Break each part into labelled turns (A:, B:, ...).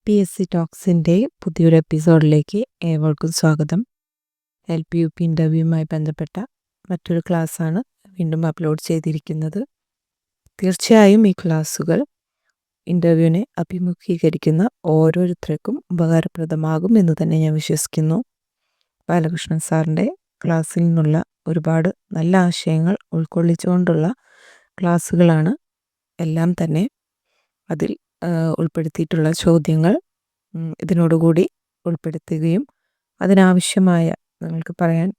A: PSC ടോക്സിൻ്റെ പുതിയൊരു എപ്പിസോഡിലേക്ക് ഏവർക്കും സ്വാഗതം. LPUP ഇൻ്റർവ്യൂവുമായി ബന്ധപ്പെട്ട മറ്റൊരു ക്ലാസ്സാണ് വീണ്ടും അപ്ലോഡ് ചെയ്തിരിക്കുന്നത്. തീർച്ചയായും ഈ ക്ലാസ്സുകൾ ഇൻ്റർവ്യൂവിനെ അഭിമുഖീകരിക്കുന്ന ഓരോരുത്തർക്കും ഉപകാരപ്രദമാകും എന്ന് തന്നെ ഞാൻ വിശ്വസിക്കുന്നു. ബാലകൃഷ്ണൻ സാറിൻ്റെ ക്ലാസ്സിൽ നിന്നുള്ള ഒരുപാട് നല്ല ആശയങ്ങൾ ഉൾക്കൊള്ളിച്ചുകൊണ്ടുള്ള ക്ലാസ്സുകളാണ് എല്ലാം തന്നെ. അതിൽ ഉൾപ്പെടുത്തിയിട്ടുള്ള ചോദ്യങ്ങൾ ഇതിനോടുകൂടി ഉൾപ്പെടുത്തുകയും അതിനാവശ്യമായ നിങ്ങൾക്ക് പറയാൻ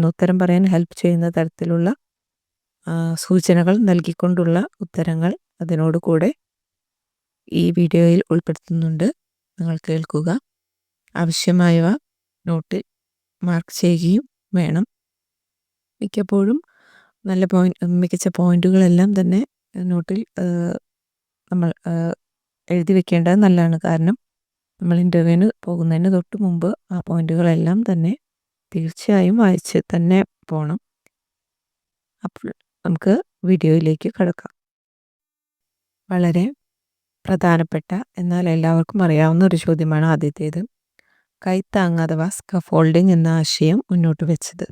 A: ഉത്തരം പറയാൻ ഹെൽപ്പ് ചെയ്യുന്ന തരത്തിലുള്ള സൂചനകൾ നൽകിക്കൊണ്ടുള്ള ഉത്തരങ്ങൾ അതിനോടുകൂടെ ഈ വീഡിയോയിൽ ഉൾപ്പെടുത്തുന്നുണ്ട്. നിങ്ങൾ കേൾക്കുക. ആവശ്യമായവ നോട്ടിൽ മാർക്ക് ചെയ്യുകയും വേണം. മിക്കപ്പോഴും മികച്ച പോയിന്റുകളെല്ലാം തന്നെ നോട്ടിൽ നമ്മൾ എഴുതി വെക്കേണ്ടത് നല്ലതാണ്. കാരണം നമ്മൾ ഇൻ്റർവ്യൂവിന് പോകുന്നതിന് തൊട്ട് മുമ്പ് ആ പോയിന്റുകളെല്ലാം തന്നെ തീർച്ചയായും വായിച്ച് തന്നെ പോകണം. അപ്പോൾ നമുക്ക് വീഡിയോയിലേക്ക് കടക്കാം. വളരെ പ്രധാനപ്പെട്ട എന്നാൽ എല്ലാവർക്കും അറിയാവുന്ന ഒരു ചോദ്യമാണ് ആദ്യത്തേത്. കൈത്താങ് അഥവാ സ്കഫോൾഡിംഗ് എന്ന ആശയം മുന്നോട്ട് വെച്ചത്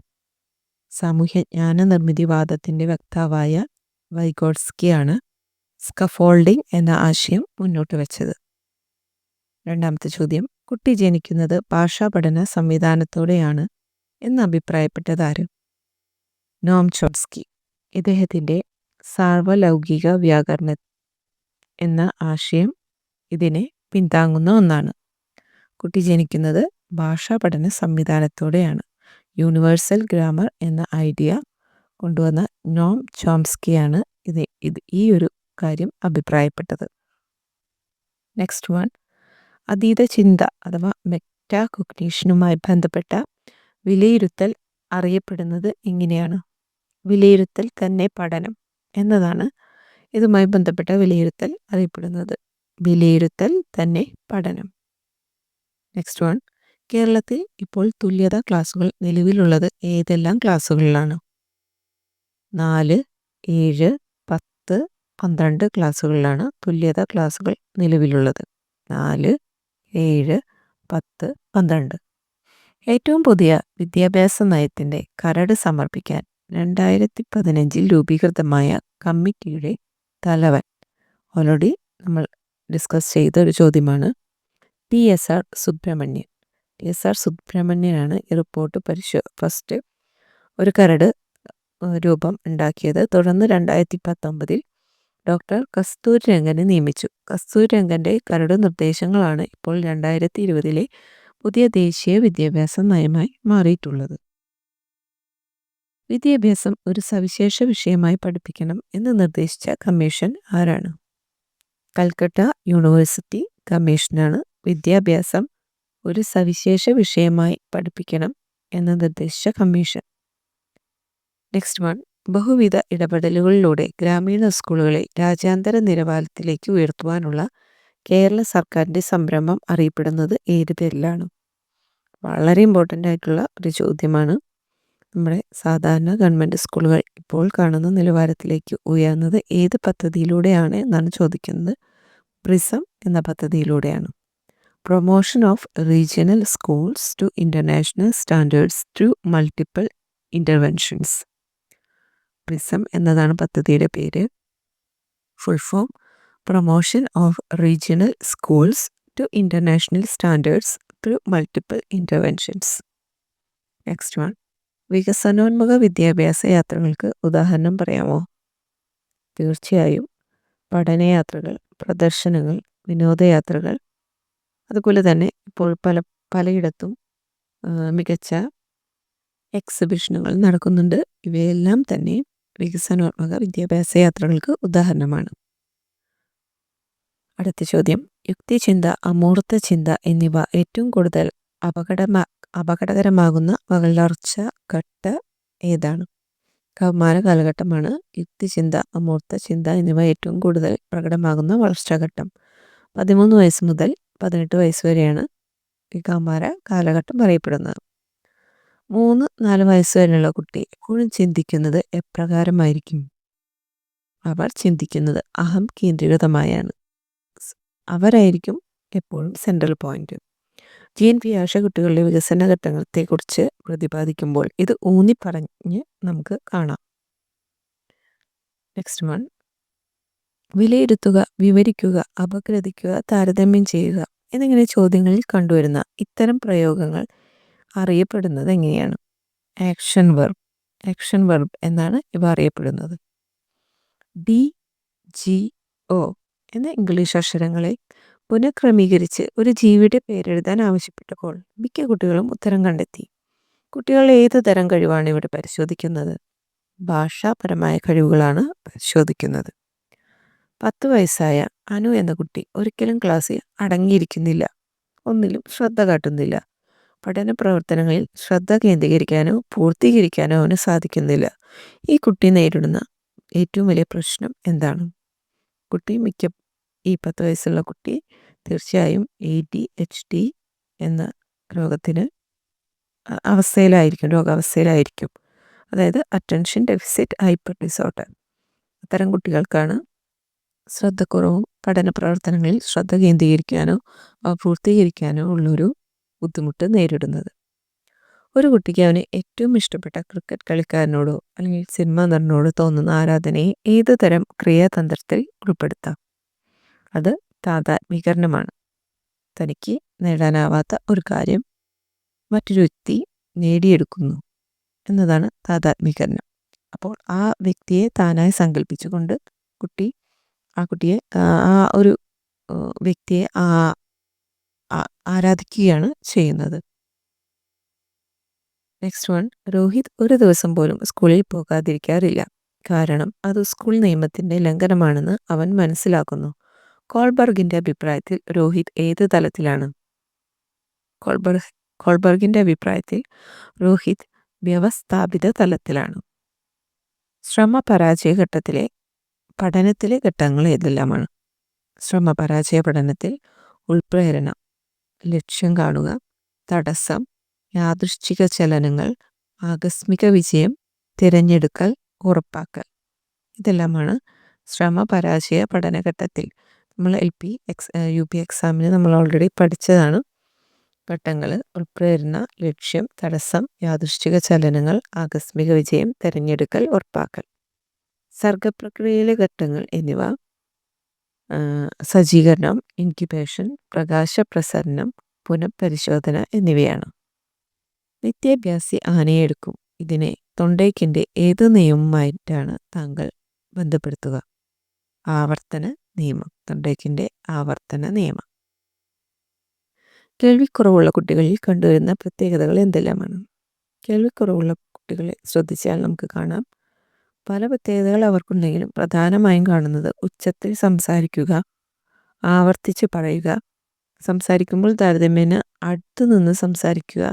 A: സാമൂഹ്യജ്ഞാന നിർമ്മിതിവാദത്തിൻ്റെ വക്താവായ വൈഗോട്സ്കിയാണ് സ്കഫോൾഡിംഗ് എന്ന ആശയം മുന്നോട്ട് വെച്ചത്. രണ്ടാമത്തെ ചോദ്യം, കുട്ടി ജനിക്കുന്നത് ഭാഷാ പഠന സംവിധാനത്തോടെയാണ് എന്ന് അഭിപ്രായപ്പെട്ടതാര്? Noam Chomsky. ഇദ്ദേഹത്തിൻ്റെ സാർവലൗകിക വ്യാകരണം എന്ന ആശയം ഇതിനെ പിന്താങ്ങുന്ന ഒന്നാണ്. കുട്ടി ജനിക്കുന്നത് ഭാഷാ പഠന സംവിധാനത്തോടെയാണ്. യൂണിവേഴ്സൽ ഗ്രാമർ എന്ന ഐഡിയ കൊണ്ടുവന്ന നോം ചോംസ്കിയാണ് ഈ ഒരു കാര്യം അഭിപ്രായപ്പെട്ടത്. നെക്സ്റ്റ് വൺ, അതീത ചിന്ത അഥവാ മെറ്റാ കൊഗ്നീഷനുമായി ബന്ധപ്പെട്ട വിലയിരുത്തൽ അറിയപ്പെടുന്നത് എങ്ങനെയാണ്? വിലയിരുത്തൽ തന്നെ പഠനം എന്നതാണ് ഇതുമായി ബന്ധപ്പെട്ട വിലയിരുത്തൽ അറിയപ്പെടുന്നത്. വിലയിരുത്തൽ തന്നെ പഠനം. നെക്സ്റ്റ് വൺ, കേരളത്തിൽ ഇപ്പോൾ തുല്യതാ ക്ലാസുകൾ നിലവിലുള്ളത് ഏതെല്ലാം ക്ലാസ്സുകളിലാണ്? 4, 7, 10, 12 ക്ലാസ്സുകളിലാണ് തുല്യതാ ക്ലാസ്സുകൾ നിലവിലുള്ളത്. 4, 7, 10, 12. ഏറ്റവും പുതിയ വിദ്യാഭ്യാസ നയത്തിൻ്റെ കരട് സമർപ്പിക്കാൻ 2015 രൂപീകൃതമായ കമ്മിറ്റിയുടെ തലവൻ ഓൾറെഡി നമ്മൾ ഡിസ്കസ് ചെയ്ത ഒരു ചോദ്യമാണ്. TSR സുബ്രഹ്മണ്യൻ. TSR സുബ്രഹ്മണ്യനാണ് ഈ റിപ്പോർട്ട് ഫസ്റ്റ് ഒരു കരട് രൂപം ഉണ്ടാക്കിയത്. തുടർന്ന് 2019 ഡോക്ടർ കസ്തൂരി രംഗനെ നിയമിച്ചു. കസ്തൂരി രംഗൻ്റെ കരട് നിർദ്ദേശങ്ങളാണ് ഇപ്പോൾ 2020 പുതിയ ദേശീയ വിദ്യാഭ്യാസ നയമായി മാറിയിട്ടുള്ളത്. വിദ്യാഭ്യാസം ഒരു സവിശേഷ വിഷയമായി പഠിപ്പിക്കണം എന്ന് നിർദ്ദേശിച്ച കമ്മീഷൻ ആരാണ്? കൽക്കട്ട യൂണിവേഴ്സിറ്റി കമ്മീഷനാണ് വിദ്യാഭ്യാസം ഒരു സവിശേഷ വിഷയമായി പഠിപ്പിക്കണം എന്ന് നിർദ്ദേശിച്ച കമ്മീഷൻ. നെക്സ്റ്റ് വൺ, ബഹുവിധ ഇടപെടലുകളിലൂടെ ഗ്രാമീണ സ്കൂളുകളെ രാജ്യാന്തര നിലവാരത്തിലേക്ക് ഉയർത്തുവാനുള്ള കേരള സർക്കാരിൻ്റെ സംരംഭം അറിയപ്പെടുന്നത് ഏത് പേരിലാണ്? വളരെ ഇമ്പോർട്ടൻ്റ് ആയിട്ടുള്ള ഒരു ചോദ്യമാണ്. നമ്മുടെ സാധാരണ ഗവൺമെൻറ് സ്കൂളുകൾ ഇപ്പോൾ കാണുന്ന നിലവാരത്തിലേക്ക് ഉയർന്നത് ഏത് പദ്ധതിയിലൂടെയാണ് എന്നാണ് ചോദിക്കുന്നത്. പ്രിസം എന്ന പദ്ധതിയിലൂടെയാണ്. Promotion of regional schools to international standards through multiple interventions. PRISM എന്നതാണ് പദ്ധതിയുടെ പേര്. Full form promotion of regional schools to international standards through multiple interventions. Next one, വികസനോന്മുഖ വിദ്യാഭ്യാസ യാത്രകൾക്ക് ഉദാഹരണം പറയാമോ? തീർച്ചയായും പഠനയാത്രകൾ, പ്രദർശനങ്ങൾ, വിനോദയാത്രകൾ, അതുപോലെ തന്നെ ഇപ്പോൾ പലയിടത്തും മികച്ച എക്സിബിഷനുകൾ നടക്കുന്നുണ്ട്. ഇവയെല്ലാം തന്നെ വികസനോന്മുഖ വിദ്യാഭ്യാസ യാത്രകൾക്ക് ഉദാഹരണമാണ്. അടുത്ത ചോദ്യം, യുക്തിചിന്ത, അമൂർത്ത ചിന്ത എന്നിവ ഏറ്റവും കൂടുതൽ അപകടകരമാകുന്ന വളർച്ച ഘട്ട ഏതാണ്? കൗമാര കാലഘട്ടമാണ് യുക്തിചിന്ത, അമൂർത്ത ചിന്ത എന്നിവ ഏറ്റവും കൂടുതൽ പ്രകടമാകുന്ന വളർച്ചാഘട്ടം. 13 വയസ്സ് മുതൽ 18 വയസ്സ് വരെയാണ് ഈ കൗമാര കാലഘട്ടം അറിയപ്പെടുന്നത്. 3-4 വയസ്സ് വരെയുള്ള കുട്ടി എപ്പോഴും ചിന്തിക്കുന്നത് എപ്രകാരമായിരിക്കും? അവർ ചിന്തിക്കുന്നത് അഹം കേന്ദ്രീകൃതമായാണ്. അവരായിരിക്കും എപ്പോഴും സെൻട്രൽ പോയിന്റ്. GN കുട്ടികളുടെ വികസന ഘട്ടത്തെക്കുറിച്ച് പ്രതിപാദിക്കുമ്പോൾ ഇത് ഊന്നിപ്പറഞ്ഞ് നമുക്ക് കാണാം. നെക്സ്റ്റ് വൺ, വിലയിരുത്തുക, വിവരിക്കുക, അപഗ്രഥിക്കുക, താരതമ്യം ചെയ്യുക എന്നിങ്ങനെ ചോദ്യങ്ങളിൽ കണ്ടുവരുന്ന ഇത്തരം പ്രയോഗങ്ങൾ അറിയപ്പെടുന്നത് എങ്ങനെയാണ്? ആക്ഷൻ വെർബ് എന്നാണ് ഇവ അറിയപ്പെടുന്നത്. DGO എന്ന ഇംഗ്ലീഷ് അക്ഷരങ്ങളെ പുനഃക്രമീകരിച്ച് ഒരു ജീവിയുടെ പേരെഴുതാൻ ആവശ്യപ്പെട്ടപ്പോൾ മിക്ക കുട്ടികളും ഉത്തരം കണ്ടെത്തി. കുട്ടികൾ ഏത് തരം കഴിവാണ് ഇവിടെ പരിശോധിക്കുന്നത്? ഭാഷാപരമായ കഴിവുകളാണ് പരിശോധിക്കുന്നത്. 10 വയസ്സായ അനു എന്ന കുട്ടി ഒരിക്കലും ക്ലാസ്സിൽ അടങ്ങിയിരിക്കുന്നില്ല, ഒന്നിലും ശ്രദ്ധ കാട്ടുന്നില്ല. പഠന പ്രവർത്തനങ്ങളിൽ ശ്രദ്ധ കേന്ദ്രീകരിക്കാനോ പൂർത്തീകരിക്കാനോ അവന് സാധിക്കുന്നില്ല. ഈ കുട്ടി നേരിടുന്ന ഏറ്റവും വലിയ പ്രശ്നം എന്താണ്? ഈ 10 വയസ്സുള്ള കുട്ടി തീർച്ചയായും ADHD എന്ന രോഗാവസ്ഥയിലായിരിക്കും. അതായത് അറ്റൻഷൻ ഡെഫിസിറ്റ് ഹൈപ്പർ ഡിസോർഡർ. അത്തരം കുട്ടികൾക്കാണ് ശ്രദ്ധക്കുറവും പഠന പ്രവർത്തനങ്ങളിൽ ശ്രദ്ധ കേന്ദ്രീകരിക്കാനോ പൂർത്തീകരിക്കാനോ ഉള്ളൊരു ബുദ്ധിമുട്ട് നേരിടുന്നത്. ഒരു കുട്ടിക്ക് അവന് ഏറ്റവും ഇഷ്ടപ്പെട്ട ക്രിക്കറ്റ് കളിക്കാരനോടോ അല്ലെങ്കിൽ സിനിമാ നടനോടോ തോന്നുന്ന ആരാധനയെ ഏത് തരം ക്രിയാതന്ത്രത്തിൽ ഉൾപ്പെടുത്താം? അത് താതാത്മ്യീകരണമാണ്. തനിക്ക് നേടാനാവാത്ത ഒരു കാര്യം മറ്റൊരു വ്യക്തി നേടിയെടുക്കുന്നു എന്നതാണ് താതാത്മ്യീകരണം. അപ്പോൾ ആ വ്യക്തിയെ താനായി സങ്കല്പിച്ചുകൊണ്ട് ആ ഒരു വ്യക്തിയെ ആരാധിക്കുകയാണ് ചെയ്യുന്നത്. നെക്സ്റ്റ് വൺ, രോഹിത് ഒരു ദിവസം പോലും സ്കൂളിൽ പോകാതിരിക്കാറില്ല. കാരണം അത് സ്കൂൾ നിയമത്തിൻ്റെ ലംഘനമാണെന്ന് അവൻ മനസ്സിലാക്കുന്നു. കോൾബർഗിൻ്റെ അഭിപ്രായത്തിൽ രോഹിത് ഏത് തലത്തിലാണ്? കോൾബർഗിൻ്റെ അഭിപ്രായത്തിൽ രോഹിത് വ്യവസ്ഥാപിത തലത്തിലാണ്. ശ്രമപരാജയ ഘട്ടത്തിലെ പഠനത്തിലെ ഘട്ടങ്ങൾ ഏതെല്ലാമാണ്? ശ്രമപരാജയ പഠനത്തിൽ ഉൾപ്രേരണ, ലക്ഷ്യം കാണുക, തടസ്സം, യാദൃശ്ചിക ചലനങ്ങൾ, ആകസ്മിക വിജയം, തിരഞ്ഞെടുക്കൽ, ഉറപ്പാക്കൽ. ഇതെല്ലാമാണ് ശ്രമപരാജയ പഠനഘട്ടത്തിൽ. നമ്മൾ UP എക്സാമിന് നമ്മൾ ഓൾറെഡി പഠിച്ചതാണ്. ഘട്ടങ്ങൾ: ഉൾപ്രേരണ, ലക്ഷ്യം, തടസ്സം, യാദൃശ്ചിക ചലനങ്ങൾ, ആകസ്മിക വിജയം, തിരഞ്ഞെടുക്കൽ, ഉറപ്പാക്കൽ. സർഗപ്രക്രിയയിലെ ഘട്ടങ്ങൾ എന്നിവ സജ്ജീകരണം, ഇൻക്യുബേഷൻ, പ്രകാശപ്രസരണം, പുനഃപരിശോധന എന്നിവയാണ്. നിത്യാഭ്യാസി ആനയെ എടുക്കും ഇതിനെ തൊണ്ടേക്കിൻ്റെ ഏത് നിയമവുമായിട്ടാണ് താങ്കൾ ബന്ധപ്പെടുത്തുക? ആവർത്തന നിയമം. തൊണ്ടേക്കിൻ്റെ ആവർത്തന നിയമം. കേൾവിക്കുറവുള്ള കുട്ടികളിൽ കണ്ടുവരുന്ന പ്രത്യേകതകൾ എന്തെല്ലാമാണ്? കേൾവിക്കുറവുള്ള കുട്ടികളെ ശ്രദ്ധിച്ചാൽ നമുക്ക് കാണാം പല പ്രത്യേകതകൾ അവർക്കുണ്ടെങ്കിലും പ്രധാനമായും കാണുന്നത് ഉച്ചത്തിൽ സംസാരിക്കുക, ആവർത്തിച്ച് പറയുക, സംസാരിക്കുമ്പോൾ താരതമ്യേന അടുത്തു നിന്ന് സംസാരിക്കുക.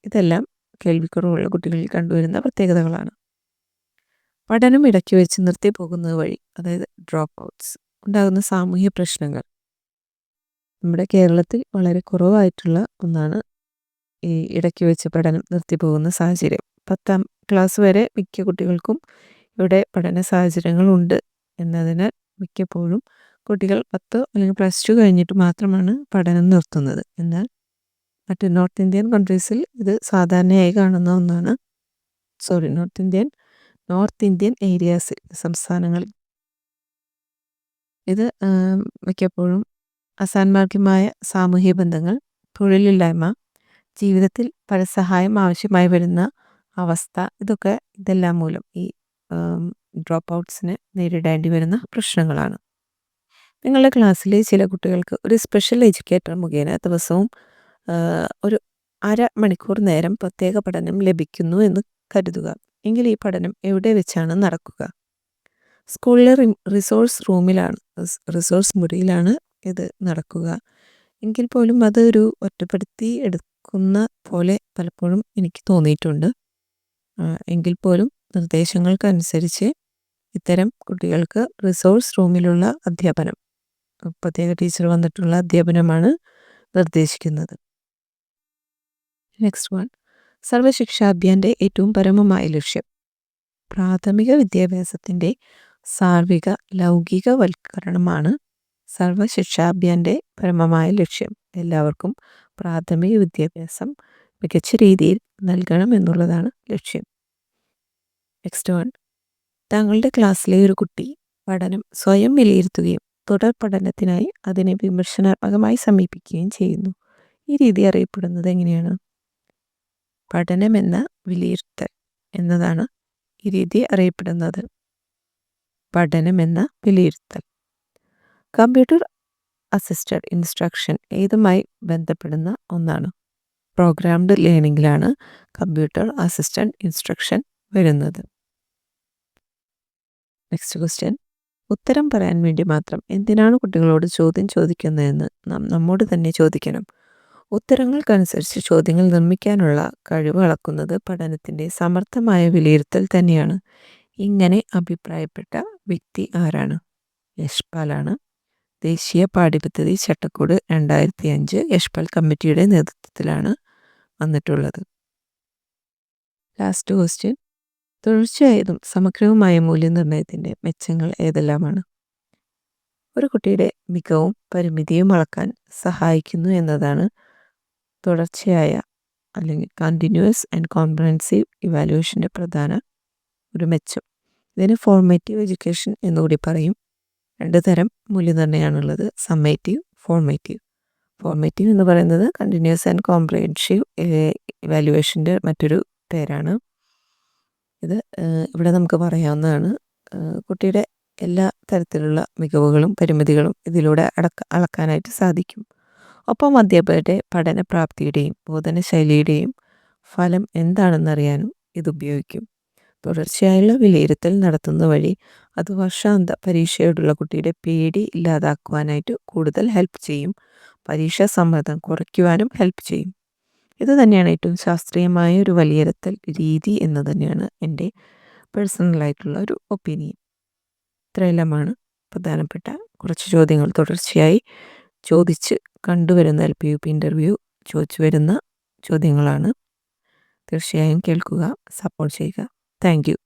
A: ഇതെല്ലാം കേൾവിക്കുറവുള്ള കുട്ടികളിൽ കണ്ടുവരുന്ന പ്രത്യേകതകളാണ്. പഠനം ഇടയ്ക്ക് വെച്ച് നിർത്തി പോകുന്നത് വഴി, അതായത് ഡ്രോപ്പ് ഔട്ട്സ് ഉണ്ടാകുന്ന സാമൂഹ്യ പ്രശ്നങ്ങൾ നമ്മുടെ കേരളത്തിൽ വളരെ കുറവായിട്ടുള്ള ഒന്നാണ് ഈ ഇടയ്ക്ക് വെച്ച് പഠനം നിർത്തിപ്പോകുന്ന സാഹചര്യം. 10ാം ക്ലാസ് വരെ മിക്ക കുട്ടികൾക്കും ഇവിടെ പഠന സാഹചര്യങ്ങളുണ്ട് എന്നതിനാൽ മിക്കപ്പോഴും കുട്ടികൾ 10 അല്ലെങ്കിൽ +2 കഴിഞ്ഞിട്ട് മാത്രമാണ് പഠനം നിർത്തുന്നത്. എന്നാൽ മറ്റ് നോർത്ത് ഇന്ത്യൻ കൺട്രീസിൽ ഇത് സാധാരണയായി കാണുന്ന ഒന്നാണ്. നോർത്ത് ഇന്ത്യൻ ഏരിയാസിൽ, സംസ്ഥാനങ്ങളിൽ ഇത് മിക്കപ്പോഴും അസാൻമാർഗ്യമായ സാമൂഹ്യ ബന്ധങ്ങൾ, തൊഴിലില്ലായ്മ, ജീവിതത്തിൽ പരസഹായം ആവശ്യമായി വരുന്ന അവസ്ഥ, ഇതെല്ലാം മൂലം ഈ ഡ്രോപ്പ് ഔട്ട്സിന് നേരിടേണ്ടി വരുന്ന പ്രശ്നങ്ങളാണ്. നിങ്ങളുടെ ക്ലാസ്സിലെ ചില കുട്ടികൾക്ക് ഒരു സ്പെഷ്യൽ എഡ്യൂക്കേറ്റർ മുഖേന ദിവസവും ഒരു അരമണിക്കൂർ നേരം പ്രത്യേക പഠനം ലഭിക്കുന്നു എന്ന് കരുതുക. എങ്കിൽ ഈ പഠനം എവിടെ വെച്ചാണ് നടക്കുക? സ്കൂളിലെ റിസോഴ്സ് മുറിയിലാണ് ഇത് നടക്കുക. എങ്കിൽ പോലും അതൊരു ഒറ്റപ്പെടുത്തി എടുക്കുന്ന പോലെ പലപ്പോഴും എനിക്ക് തോന്നിയിട്ടുണ്ട്. എങ്കിൽ പോലും നിർദ്ദേശങ്ങൾക്കനുസരിച്ച് ഇത്തരം കുട്ടികൾക്ക് റിസോഴ്സ് റൂമിലുള്ള അധ്യാപനം, പ്രത്യേക ടീച്ചർ വന്നിട്ടുള്ള അധ്യാപനമാണ് നിർദ്ദേശിക്കുന്നത്. നെക്സ്റ്റ് വൺ, സർവശിക്ഷാ അഭിയാൻ്റെ ഏറ്റവും പരമമായ ലക്ഷ്യം പ്രാഥമിക വിദ്യാഭ്യാസത്തിൻ്റെ സാർവിക ലൗകികവൽക്കരണമാണ്. സർവശിക്ഷാ അഭിയാൻ്റെ പരമമായ ലക്ഷ്യം എല്ലാവർക്കും പ്രാഥമിക വിദ്യാഭ്യാസം മികച്ച രീതിയിൽ നൽകണം എന്നുള്ളതാണ് ലക്ഷ്യം. നെക്സ്റ്റ് വൺ, താങ്കളുടെ ക്ലാസ്സിലെ ഒരു കുട്ടി പഠനം സ്വയം വിലയിരുത്തുകയും തുടർ പഠനത്തിനായി അതിനെ വിമർശനാത്മകമായി സമീപിക്കുകയും ചെയ്യുന്നു. ഈ രീതി അറിയപ്പെടുന്നത് എങ്ങനെയാണ്? പഠനമെന്ന വിലയിരുത്തൽ എന്നതാണ് ഈ രീതി അറിയപ്പെടുന്നത്. പഠനമെന്ന വിലയിരുത്തൽ. കമ്പ്യൂട്ടർ അസിസ്റ്റഡ് ഇൻസ്ട്രക്ഷൻ ഏതുമായി ബന്ധപ്പെടുന്ന ഒന്നാണ്? പ്രോഗ്രാംഡ് ലേണിംഗിലാണ് കമ്പ്യൂട്ടർ അസിസ്റ്റഡ് ഇൻസ്ട്രക്ഷൻ വരുന്നത്. നെക്സ്റ്റ് ക്വസ്റ്റ്യൻ, ഉത്തരം പറയാൻ വേണ്ടി മാത്രം എന്തിനാണ് കുട്ടികളോട് ചോദ്യം ചോദിക്കുന്നതെന്ന് നാം നമ്മോട് തന്നെ ചോദിക്കണം. ഉത്തരങ്ങൾക്കനുസരിച്ച് ചോദ്യങ്ങൾ നിർമ്മിക്കാനുള്ള കഴിവ് അളക്കുന്നത് പഠനത്തിൻ്റെ സമർത്ഥമായ വിലയിരുത്തൽ തന്നെയാണ്. ഇങ്ങനെ അഭിപ്രായപ്പെട്ട വ്യക്തി ആരാണ്? യശ്പാലാണ്. ദേശീയ പാഠ്യപദ്ധതി ചട്ടക്കൂട് 2005 യശ്പാൽ കമ്മിറ്റിയുടെ നേതൃത്വത്തിലാണ് വന്നിട്ടുള്ളത്. ലാസ്റ്റ് ക്വസ്റ്റ്യൻ, തുടർച്ചയായതും സമഗ്രവുമായ മൂല്യനിർണ്ണയത്തിൻ്റെ മെച്ചങ്ങൾ ഏതെല്ലാമാണ്? ഒരു കുട്ടിയുടെ മികവും പരിമിതിയും അളക്കാൻ സഹായിക്കുന്നു എന്നതാണ് തുടർച്ചയായ അല്ലെങ്കിൽ കണ്ടിന്യൂസ് ആൻഡ് കോംപ്രഹെൻസീവ് ഇവാലുവേഷൻ്റെ പ്രധാന ഒരു മെച്ചം. ഇതിന് ഫോർമേറ്റീവ് എഡ്യൂക്കേഷൻ എന്നുകൂടി പറയും. 2 തരം മൂല്യനിർണ്ണയമാണുള്ളത്, സമ്മേറ്റീവ്, ഫോർമേറ്റീവ്. ഫോർമേറ്റീവ് എന്ന് പറയുന്നത് കണ്ടിന്യൂസ് ആൻഡ് കോംപ്രഹെൻസീവ് ഇവാലുവേഷൻ്റെ മറ്റൊരു പേരാണ്. ഇത് ഇവിടെ നമുക്ക് പറയാവുന്നതാണ്. കുട്ടിയുടെ എല്ലാ തരത്തിലുള്ള മികവുകളും പരിമിതികളും ഇതിലൂടെ അളക്കാനായിട്ട് സാധിക്കും. ഒപ്പം അധ്യാപകരുടെ പഠനപ്രാപ്തിയുടെയും ബോധനശൈലിയുടെയും ഫലം എന്താണെന്നറിയാനും ഇതുപയോഗിക്കും. തുടർച്ചയായുള്ള വിലയിരുത്തൽ നടത്തുന്ന വഴി അത് വർഷാന്ത പരീക്ഷയോടുള്ള കുട്ടിയുടെ പേടി ഇല്ലാതാക്കുവാനായിട്ട് കൂടുതൽ ഹെൽപ്പ് ചെയ്യും. പരീക്ഷാ സമ്മർദ്ദം കുറയ്ക്കുവാനും ഹെൽപ്പ് ചെയ്യും. ഇത് തന്നെയാണ് ഏറ്റവും ശാസ്ത്രീയമായ ഒരു വിലയിരുത്തൽ രീതി എന്ന് തന്നെയാണ് എൻ്റെ പേഴ്സണലായിട്ടുള്ള ഒരു ഒപ്പീനിയൻ. ഇത്രയെല്ലാമാണ് പ്രധാനപ്പെട്ട കുറച്ച് ചോദ്യങ്ങൾ തുടർച്ചയായി ചോദിച്ച് കണ്ടുവരുന്ന LPUP ഇൻ്റർവ്യൂ ചോദിച്ചു വരുന്ന ചോദ്യങ്ങളാണ്. തീർച്ചയായും കേൾക്കുക, സപ്പോർട്ട് ചെയ്യുക. Thank you.